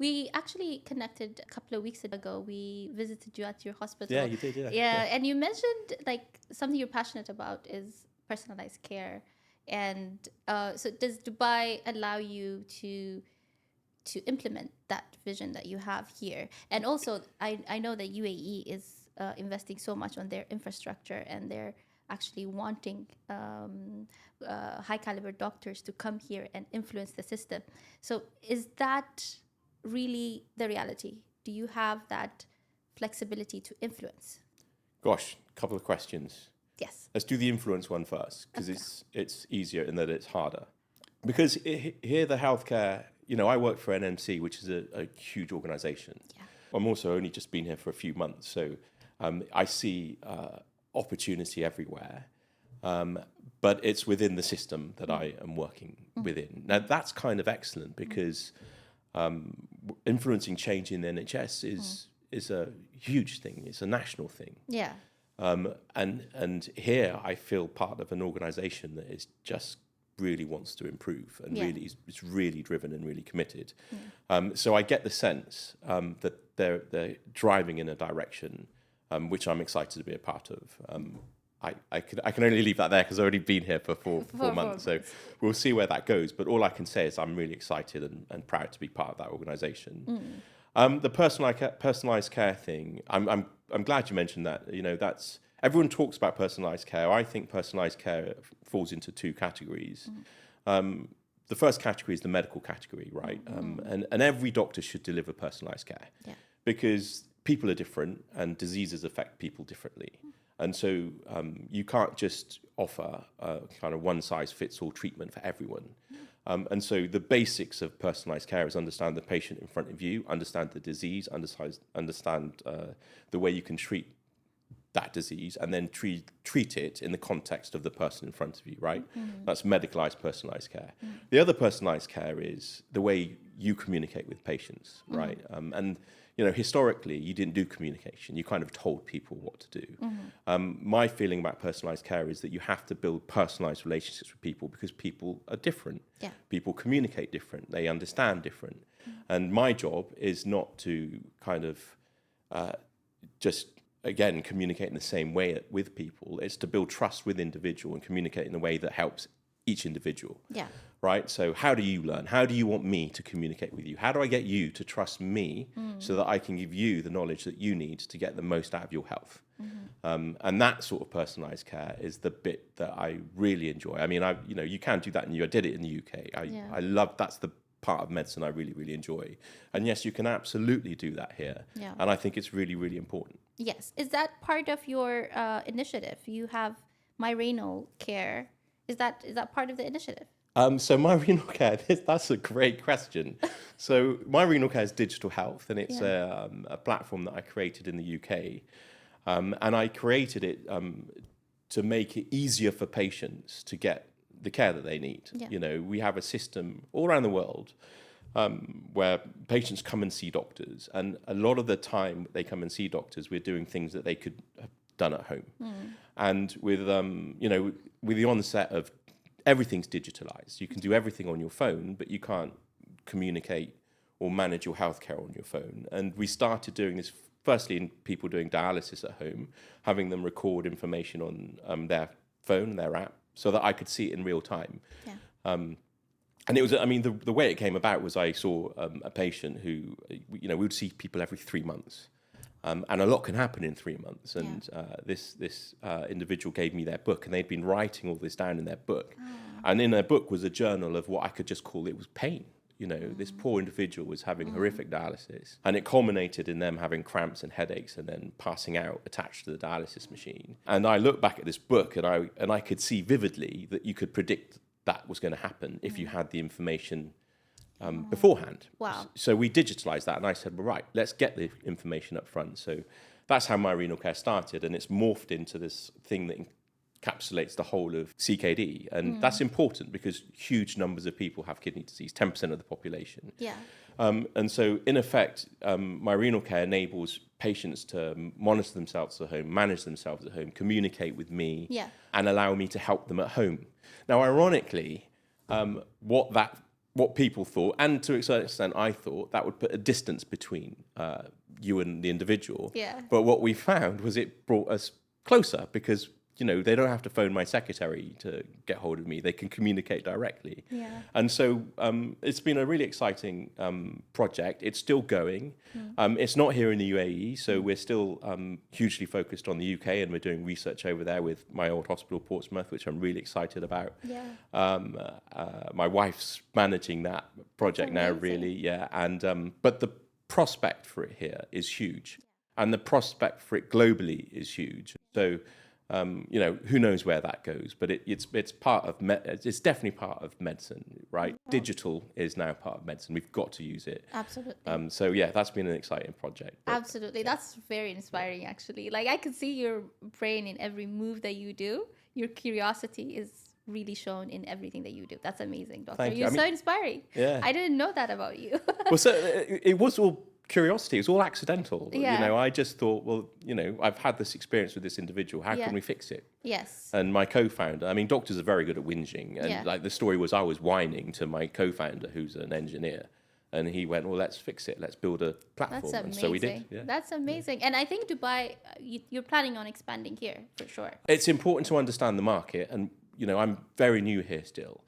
We actually connected a couple of weeks ago. We visited you at your hospital. Yeah, you did, yeah. Yeah, and you mentioned like something you're passionate about is personalized care. And so does Dubai allow you to implement that vision that you have here? And also, I know that UAE is investing so much on their infrastructure, and they're actually wanting high caliber doctors to come here and influence the system. So is that really the reality? Do you have that flexibility to influence? Gosh, a couple of questions. Yes. Let's do the influence one first, because Okay. it's easier in that it's harder. Because here, the healthcare, I work for NMC, which is a huge organization. Yeah. I'm also only just been here for a few months, so I see opportunity everywhere. But it's within the system that I am working within. Now, that's kind of excellent because influencing change in the NHS is a huge thing. It's a national thing. Yeah. And here I feel part of an organisation that is just really wants to improve and really is really driven and really committed. So I get the sense that they're driving in a direction which I'm excited to be a part of. I can only leave that there because I've already been here for four months. So we'll see where that goes. But all I can say is I'm really excited and proud to be part of that organisation. The personalised care thing, I'm glad you mentioned that. That's everyone talks about personalised care. I think personalised care falls into two categories. The first category is the medical category, right? And every doctor should deliver personalised care because people are different and diseases affect people differently. And so you can't just offer a kind of one-size-fits-all treatment for everyone. And so the basics of personalised care is understand the patient in front of you, understand the disease, understand the way you can treat that disease, and then treat it in the context of the person in front of you, right? That's medicalised personalised care. The other personalised care is the way you communicate with patients, right? And historically, you didn't do communication. You kind of told people what to do. My feeling about personalised care is that you have to build personalised relationships with people because people are different. Yeah. People communicate different. They understand different. And my job is not to kind of just, again, communicate in the same way with people. It's to build trust with individual and communicate in a way that helps each individual. Yeah. Right? So how do you learn? How do you want me to communicate with you? How do I get you to trust me so that I can give you the knowledge that you need to get the most out of your health? And that sort of personalised care is the bit that I really enjoy. I mean, you can do that, and I did it in the UK. I love that's the part of medicine I really, really enjoy. And yes, you can absolutely do that here. Yeah. And I think it's really, really important. Yes. Is that part of your initiative? You have My Renal Care. Is that part of the initiative? So My Renal Care, that's a great question. So My Renal Care is digital health, and it's a platform that I created in the UK. And I created it to make it easier for patients to get the care that they need. Yeah. We have a system all around the world where patients come and see doctors, and a lot of the time they come and see doctors, we're doing things that they could have done at home. And with with the onset of everything's digitalized, you can do everything on your phone, but you can't communicate or manage your healthcare on your phone. And we started doing this firstly in people doing dialysis at home, having them record information on their phone, their app, so that I could see it in real time. Yeah. And it was, the way it came about was I saw a patient who, we would see people every 3 months. And a lot can happen in 3 months. And this individual gave me their book, and they'd been writing all this down in their book. And in their book was a journal of what I could just call it was pain. This poor individual was having horrific dialysis, and it culminated in them having cramps and headaches and then passing out attached to the dialysis machine. And I look back at this book, and I could see vividly that you could predict that was going to happen if you had the information beforehand. Wow. So we digitalized that, and I said, well, right, let's get the information up front. So that's how My Renal Care started, and it's morphed into this thing that encapsulates the whole of CKD. And that's important because huge numbers of people have kidney disease, 10% of the population. Yeah. And so, in effect, My Renal Care enables patients to monitor themselves at home, manage themselves at home, communicate with me, and allow me to help them at home. Now, ironically, what that what people thought, and to a certain extent I thought, that would put a distance between you and the individual. Yeah. But what we found was it brought us closer, because they don't have to phone my secretary to get hold of me. They can communicate directly. Yeah. And so it's been a really exciting project. It's still going. It's not here in the UAE, so we're still hugely focused on the UK, and we're doing research over there with my old hospital, Portsmouth, which I'm really excited about. Yeah. My wife's managing that project now, really. Yeah. And but the prospect for it here is huge, and the prospect for it globally is huge. So who knows where that goes, but it's part of it's definitely part of medicine, right? Oh. Digital is now part of medicine. We've got to use it. Absolutely. So yeah, that's been an exciting project. Absolutely, that's very inspiring. Actually, like I could see your brain in every move that you do. Your curiosity is really shown in everything that you do. That's amazing, Doctor. Thank you. You're so inspiring. Yeah. I didn't know that about you. Well, so it was all curiosity. It was all accidental. Yeah. I just thought, well, I've had this experience with this individual. How can we fix it? Yes. And my co-founder, I mean, doctors are very good at whinging. And like the story was, I was whining to my co-founder, who's an engineer. And he went, well, let's fix it. Let's build a platform. That's amazing. And so we did. Yeah. That's amazing. And I think Dubai, you're planning on expanding here for sure. It's important to understand the market. And, I'm very new here still.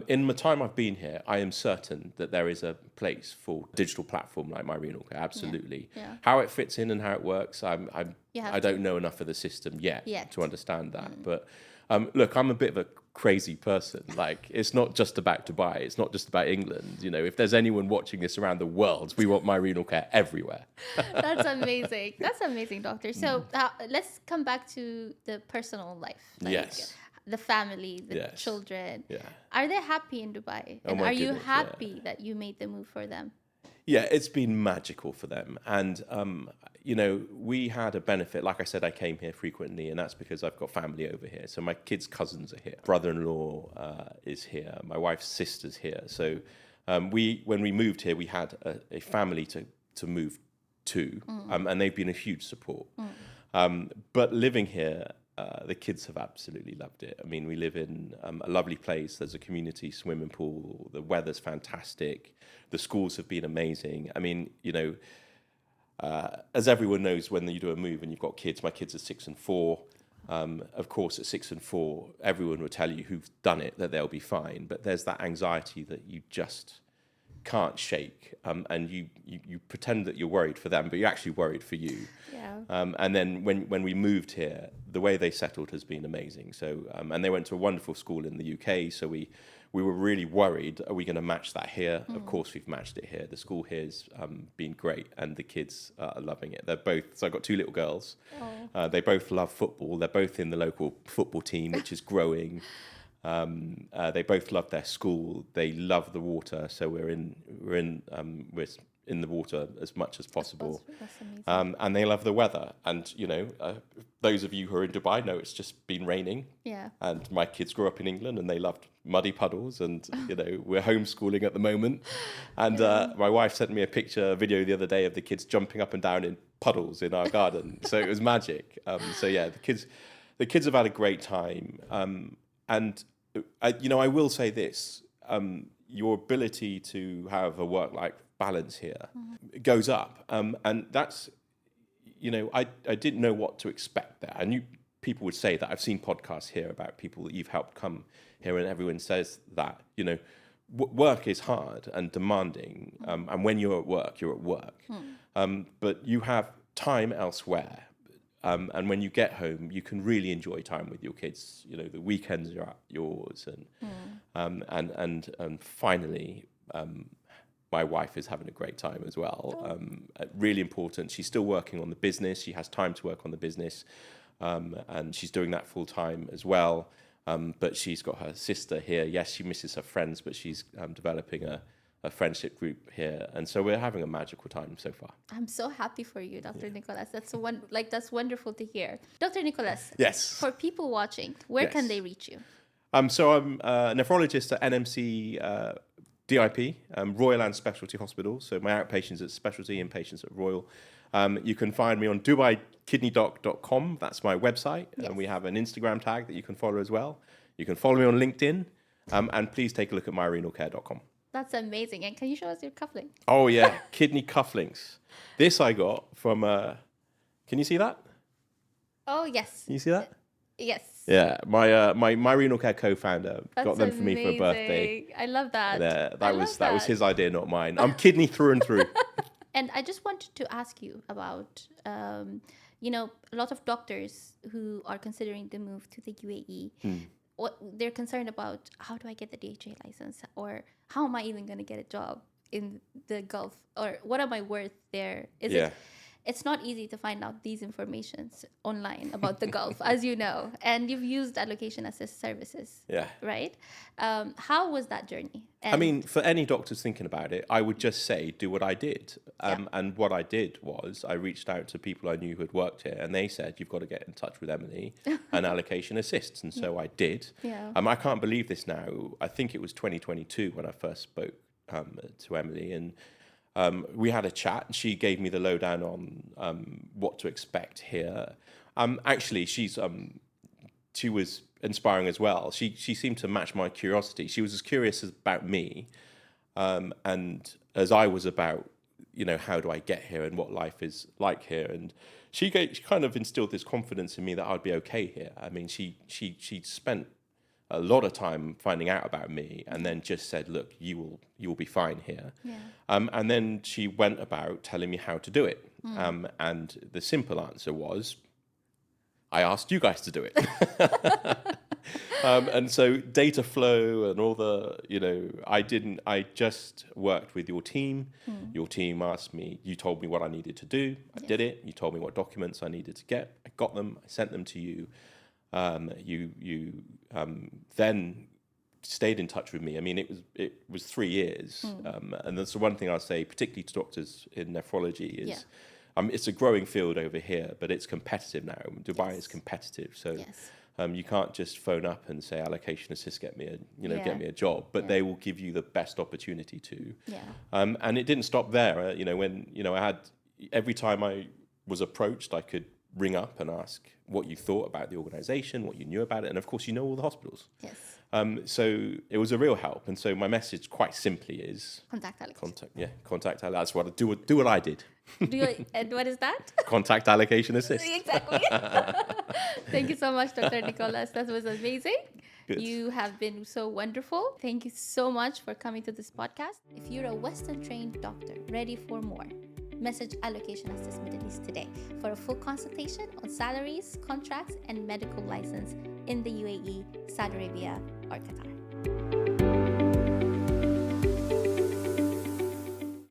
In the time I've been here, I am certain that there is a place for a digital platform like My Renal Care. Absolutely. Yeah. How it fits in and how it works, I don't know enough of the system yet. To understand that. But look, I'm a bit of a crazy person. Like, it's not just about Dubai. It's not just about England. If there's anyone watching this around the world, we want My Renal Care everywhere. That's amazing. That's amazing, Doctor. So let's come back to the personal life. Yes. The family, the children. Yeah. Are they happy in Dubai? And are you happy that you made the move for them? Yeah, it's been magical for them. And, we had a benefit. Like I said, I came here frequently, and that's because I've got family over here. So my kids' cousins are here. Brother-in-law is here. My wife's sister's here. So when we moved here, we had a family to move to, and they've been a huge support. But living here, the kids have absolutely loved it. I mean, we live in a lovely place. There's a community swimming pool. The weather's fantastic. The schools have been amazing. I mean, as everyone knows, when you do a move and you've got kids, my kids are 6 and 4. Of course, at 6 and 4, everyone will tell you who've done it that they'll be fine. But there's that anxiety that you just can't shake, and you pretend that you're worried for them, but you're actually worried for you. Yeah. And then when we moved here, the way they settled has been amazing. So and they went to a wonderful school in the UK. So we were really worried, are we going to match that here? Of course, we've matched it here. The school here's been great, and the kids are loving it. They're both. So I've got 2 little girls. They both love football. They're both in the local football team, which is growing. They both love their school. They love the water, so we're in the water as much as possible. That's amazing. And they love the weather. And those of you who are in Dubai know it's just been raining. Yeah. And my kids grew up in England, and they loved muddy puddles. And we're homeschooling at the moment. And my wife sent me a video the other day of the kids jumping up and down in puddles in our garden. So it was magic. So yeah, the kids have had a great time. And I will say this: your ability to have a work-life balance here goes up, and that's, I didn't know what to expect there. I knew people would say that. I've seen podcasts here about people that you've helped come here, and everyone says that. Work is hard and demanding, and when you're at work, you're at work. But you have time elsewhere. And when you get home, you can really enjoy time with your kids. The weekends are yours, and finally, my wife is having a great time as well. Really important. She's still working on the business. She has time to work on the business, and she's doing that full time as well. But she's got her sister here. Yes, she misses her friends, but she's developing a friendship group here, and so we're having a magical time so far. I'm so happy for you, Dr. Nicholas. That's that's wonderful to hear. Dr. Nicholas. Yes. For people watching, where can they reach you? So I'm a nephrologist at NMC DIP, Royal and Specialty Hospital. So my outpatients at Specialty, inpatients at Royal. You can find me on DubaiKidneyDoc.com. That's my website, and we have an Instagram tag that you can follow as well. You can follow me on LinkedIn, and please take a look at myrenalcare.com. That's amazing. And can you show us your cufflink? Oh yeah, kidney cufflinks. This I got from. Can you see that? Oh, yes. Can you see that? Yes. Yeah, my renal care co-founder got them for me for a birthday. I love that. That was his idea, not mine. I'm kidney through and through. And I just wanted to ask you about, a lot of doctors who are considering the move to the UAE. What they're concerned about: how do I get the DHA license, or how am I even going to get a job in the Gulf, or what am I worth there? It's not easy to find out these informations online about the Gulf, as you know, and you've used Allocation Assist services. Yeah. Right? How was that journey? I mean, for any doctors thinking about it, I would just say, do what I did. And what I did was I reached out to people I knew who had worked here, and they said, you've got to get in touch with Emily and Allocation Assists. And so I did. Yeah. I can't believe this now. I think it was 2022 when I first spoke to Emily, and we had a chat, and she gave me the lowdown on what to expect here. Actually, she was inspiring as well. She seemed to match my curiosity. She was as curious about me, and as I was about, how do I get here and what life is like here. And she kind of instilled this confidence in me that I'd be okay here. I mean, she spent a lot of time finding out about me, and then just said, look, you will be fine here. Yeah. And then she went about telling me how to do it. And the simple answer was, I asked you guys to do it. And so data flow and all I just worked with your team. Your team asked me, you told me what I needed to do. I did it. You told me what documents I needed to get. I got them. I sent them to you. You then stayed in touch with me. I mean, it was 3 years. And that's the one thing I'll say, particularly to doctors in nephrology, is it's a growing field over here, but it's competitive now. Dubai is competitive, so you can't just phone up and say Allocation Assist, get me a job, but they will give you the best opportunity to. And it didn't stop there. When I had, every time I was approached, I could ring up and ask what you thought about the organisation, what you knew about it, and of course you know all the hospitals. Yes. So it was a real help, and so my message, quite simply, is contact Allocation. Contact Allocation. That's what I do. What I did. And what is that? Contact Allocation Assist. Exactly. Thank you so much, Dr. Nicholas. That was amazing. Good. You have been so wonderful. Thank you so much for coming to this podcast. If you're a Western trained doctor ready for more, message Allocation Assist Middle East today for a full consultation on salaries, contracts, and medical license in the UAE, Saudi Arabia, or Qatar.